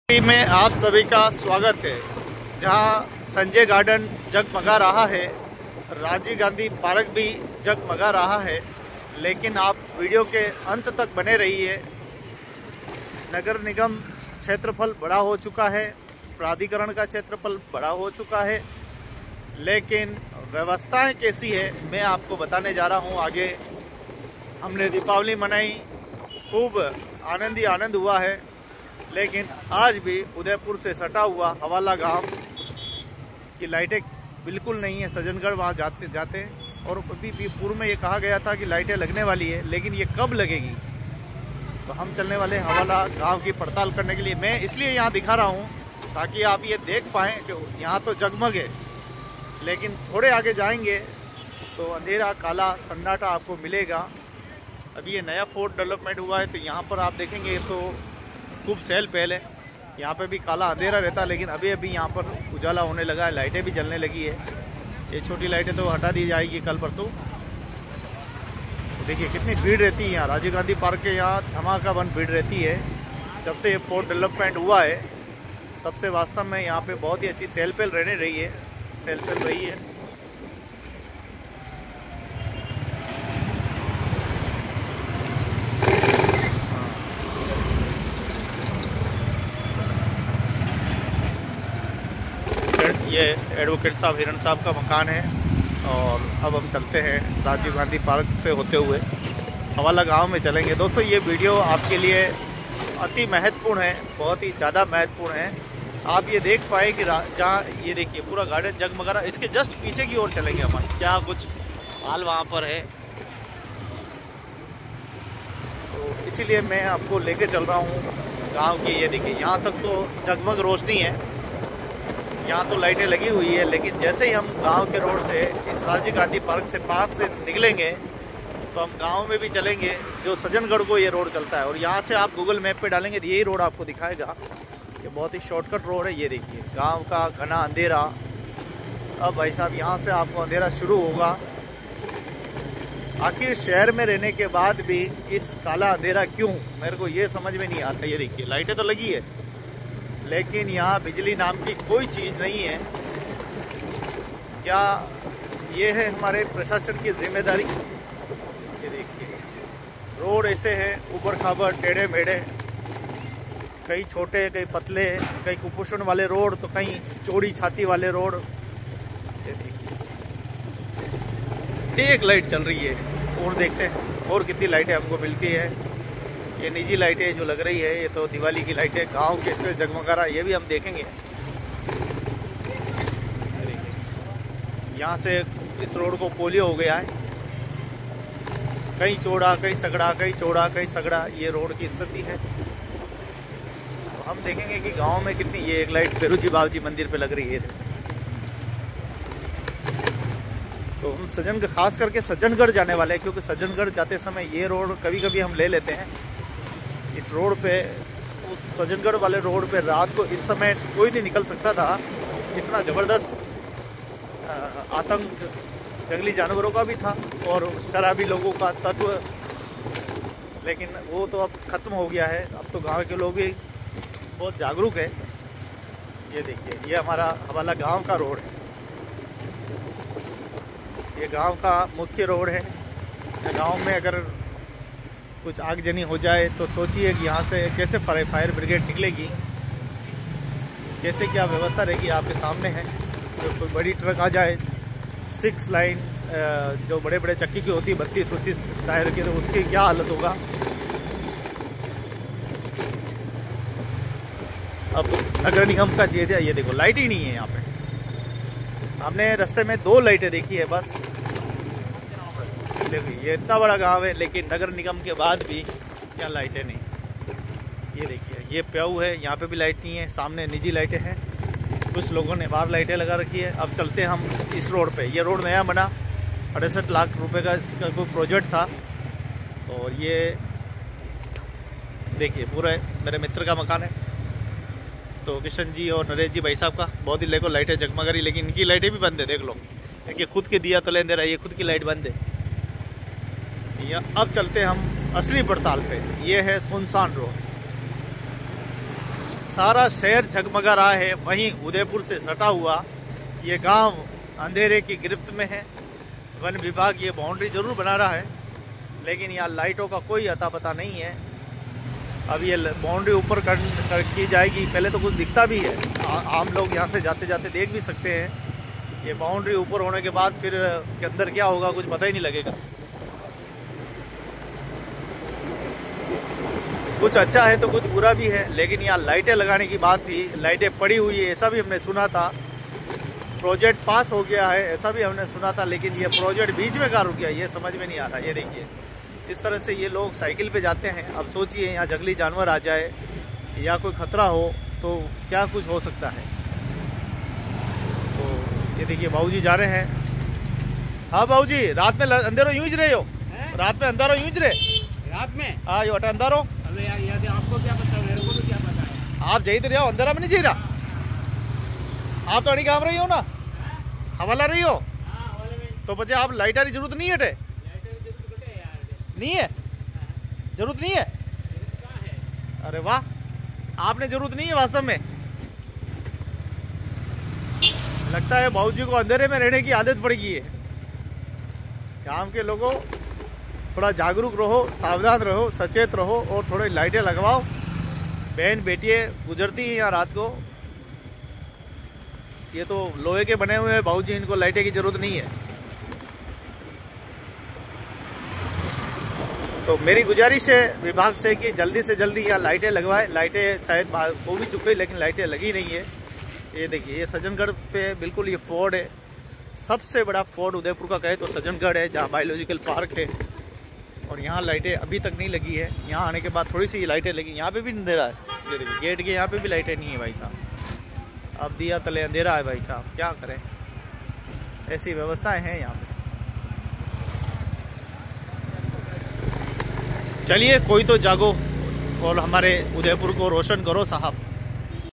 में आप सभी का स्वागत है। जहां संजय गार्डन जगमगा रहा है, राजीव गांधी पार्क भी जगमगा रहा है, लेकिन आप वीडियो के अंत तक बने रहिए। नगर निगम क्षेत्रफल बड़ा हो चुका है, प्राधिकरण का क्षेत्रफल बड़ा हो चुका है, लेकिन व्यवस्थाएं कैसी है मैं आपको बताने जा रहा हूं। आगे हमने दीपावली मनाई, खूब आनंद ही आनंद हुआ है, लेकिन आज भी उदयपुर से सटा हुआ हवाला गांव की लाइटें बिल्कुल नहीं है। सज्जनगढ़ वहां जाते और अभी भी पूर्व में ये कहा गया था कि लाइटें लगने वाली है, लेकिन ये कब लगेगी। तो हम चलने वाले हवाला गांव की पड़ताल करने के लिए। मैं इसलिए यहाँ दिखा रहा हूँ ताकि आप ये देख पाएँ कि यहाँ तो जगमग है, लेकिन थोड़े आगे जाएंगे तो अंधेरा काला सन्नाटा आपको मिलेगा। अभी ये नया फोर्ट डेवलपमेंट हुआ है, तो यहाँ पर आप देखेंगे तो खूब चहल पहल है। यहाँ पे भी काला अंधेरा रहता है, लेकिन अभी अभी यहाँ पर उजाला होने लगा है, लाइटें भी जलने लगी है। ये छोटी लाइटें तो हटा दी जाएगी कल परसों। तो देखिए कितनी भीड़ रहती है यहाँ। राजीव गांधी पार्क के यहाँ धमाकाबंद भीड़ रहती है। जब से ये पोर्ट डेवलपमेंट हुआ है तब से वास्तव में यहाँ पे बहुत ही अच्छी चहल पहल रहने रही है, चहल पहल रही है। ये एडवोकेट साहब हिरण साहब का मकान है, और अब हम चलते हैं राजीव गांधी पार्क से होते हुए हवाला गांव में चलेंगे। दोस्तों ये वीडियो आपके लिए अति महत्वपूर्ण है, बहुत ही ज़्यादा महत्वपूर्ण है। आप ये देख पाए कि जहाँ ये देखिए पूरा गार्डन जगमगा रहा है, इसके जस्ट पीछे की ओर चलेंगे अपन, क्या कुछ हाल वहाँ पर है। तो इसीलिए मैं आपको लेके चल रहा हूँ गाँव की। ये देखिए यहाँ तक तो जगमग रोशनी है, यहाँ तो लाइटें लगी हुई है, लेकिन जैसे ही हम गांव के रोड से इस राजीव गांधी पार्क से पास से निकलेंगे तो हम गांव में भी चलेंगे, जो सज्जनगढ़ को ये रोड चलता है। और यहाँ से आप गूगल मैप पे डालेंगे तो यही रोड आपको दिखाएगा। ये बहुत ही शॉर्टकट रोड है। ये देखिए गांव का घना अंधेरा। अब भाई साहब यहाँ से आपको अंधेरा शुरू होगा। आखिर शहर में रहने के बाद भी इस काला अंधेरा क्यों, मेरे को ये समझ में नहीं आता। ये देखिए लाइटें तो लगी है, लेकिन यहाँ बिजली नाम की कोई चीज़ नहीं है। क्या ये है हमारे प्रशासन की जिम्मेदारी? ये देखिए रोड ऐसे हैं, ऊबड़ खाबड़, टेढ़े मेढ़े, कई छोटे कई पतले, कई कुपोषण वाले रोड तो कई चौड़ी छाती वाले रोड। ये देखिए एक लाइट चल रही है, और देखते हैं और कितनी लाइटें हमको मिलती है। ये निजी लाइटें जो लग रही है, ये तो दिवाली की लाइटें। गांव कैसे जगमगा रहा है ये भी हम देखेंगे। यहाँ से इस रोड को पोलियो हो गया है, कहीं चौड़ा कहीं सगड़ा, कहीं चौड़ा कहीं सगड़ा, ये रोड की स्थिति है। तो हम देखेंगे कि गांव में कितनी। ये एक लाइट बेरुजी बाबजी मंदिर पे लग रही है। तो हम सज्जनगढ़, खास करके सज्जनगढ़ जाने वाले हैं, क्योंकि सज्जनगढ़ जाते समय ये रोड कभी कभी हम ले लेते हैं। इस रोड पे, उस सज्जनगढ़ वाले रोड पे रात को इस समय कोई नहीं निकल सकता था। इतना ज़बरदस्त आतंक जंगली जानवरों का भी था और शराबी लोगों का तत्व, लेकिन वो तो अब ख़त्म हो गया है। अब तो गांव के लोग भी बहुत जागरूक है। ये देखिए ये हमारा हवाला गांव का रोड है। ये गांव का मुख्य रोड है। गांव में अगर कुछ आगजनी हो जाए तो सोचिए कि यहाँ से कैसे फायर ब्रिगेड निकलेगी, कैसे क्या व्यवस्था रहेगी। आपके सामने है। तो कोई बड़ी ट्रक आ जाए, 6 लाइन जो बड़े बड़े चक्की की होती है, 32-32 टायर की, तो उसकी क्या हालत होगा। अब नगर निगम का चीज़ है। ये देखो लाइट ही नहीं है यहाँ पे। हमने रास्ते में 2 लाइटें देखी है बस। देखिए ये इतना बड़ा गांव है, लेकिन नगर निगम के बाद भी क्या लाइटें नहीं। ये देखिए ये प्याऊ है, यहाँ पे भी लाइट नहीं है। सामने निजी लाइटें हैं, कुछ लोगों ने बाहर लाइटें लगा रखी है। अब चलते हैं हम इस रोड पे। ये रोड नया बना, 68 लाख रुपए का इसका कोई प्रोजेक्ट था। और ये देखिए पूरा मेरे मित्र का मकान है, तो किशन जी और नरेश जी भाई साहब का। बहुत ही देखो लाइटें जगमगा रही, लेकिन इनकी लाइटें भी बंद है। देख लो, देखिए खुद के दिया तो लेन दे रहा है, ये खुद की लाइट बंद है। अब चलते हम असली पड़ताल पे। ये है सुनसान रोड। सारा शहर झगमगा रहा है, वहीं उदयपुर से सटा हुआ ये गांव अंधेरे की गिरफ्त में है। वन विभाग ये बाउंड्री ज़रूर बना रहा है, लेकिन यहाँ लाइटों का कोई अता पता नहीं है। अब ये बाउंड्री ऊपर कर की जाएगी, पहले तो कुछ दिखता भी है, आम लोग यहाँ से जाते जाते देख भी सकते हैं। ये बाउंड्री ऊपर होने के बाद फिर के अंदर क्या होगा कुछ पता ही नहीं लगेगा। कुछ अच्छा है तो कुछ बुरा भी है, लेकिन यहाँ लाइटें लगाने की बात थी, लाइटें पड़ी हुई है ऐसा भी हमने सुना था। प्रोजेक्ट पास हो गया है ऐसा भी हमने सुना था, लेकिन ये प्रोजेक्ट बीच में कहाँ रुक गया ये समझ में नहीं आ रहा। ये देखिए इस तरह से ये लोग साइकिल पे जाते हैं। अब सोचिए यहाँ जंगली जानवर आ जाए या कोई खतरा हो तो क्या कुछ हो सकता है। तो ये देखिए बाबूजी जा रहे हैं। हाँ बाबूजी, रात में अंधेरों यूज रहे हो? रात में अंधारों यूज रहे? रात में हाँ यो अटा अंधारों। अरे यार आपको क्या पता, मेरे को तो क्या पता है। आप जाते रहे हो, अंधेरा में नहीं जी रहा। आप तो अड़ी काम रही हो ना, हवाला रही हो तो बच्चे आप लाइटर की जरूरत नहीं है। नहीं है जरूरत नहीं है? अरे वाह, आपने जरूरत नहीं है वास्तव में। लगता है बाबूजी को अंधेरे में रहने की आदत पड़ गई है। गांव के लोगों थोड़ा जागरूक रहो, सावधान रहो, सचेत रहो और थोड़ी लाइटें लगवाओ। बहन बेटियां गुजरती हैं यहाँ रात को। ये तो लोहे के बने हुए हैं बाबूजी, इनको लाइटें की जरूरत नहीं है। तो मेरी गुजारिश है विभाग से कि जल्दी से जल्दी यहाँ लाइटें लगवाए। लाइटें शायद हो भी चुकी लेकिन लाइटें लगी नहीं है। ये देखिए ये सज्जनगढ़ पे बिल्कुल ये फोर्ट है, सबसे बड़ा फोर्ट उदयपुर का कहे तो सज्जनगढ़ है, जहाँ बायोलॉजिकल पार्क है। और यहाँ लाइटें अभी तक नहीं लगी है। यहाँ आने के बाद थोड़ी सी लाइटें लगी। यहाँ पे भी अंधेरा है, ये देखिए गेट के यहाँ पे भी लाइटें नहीं है भाई साहब। अब दिया तले अंधेरा है भाई साहब, क्या करें, ऐसी व्यवस्थाएं हैं यहाँ पे। चलिए कोई तो जागो और हमारे उदयपुर को रोशन करो साहब।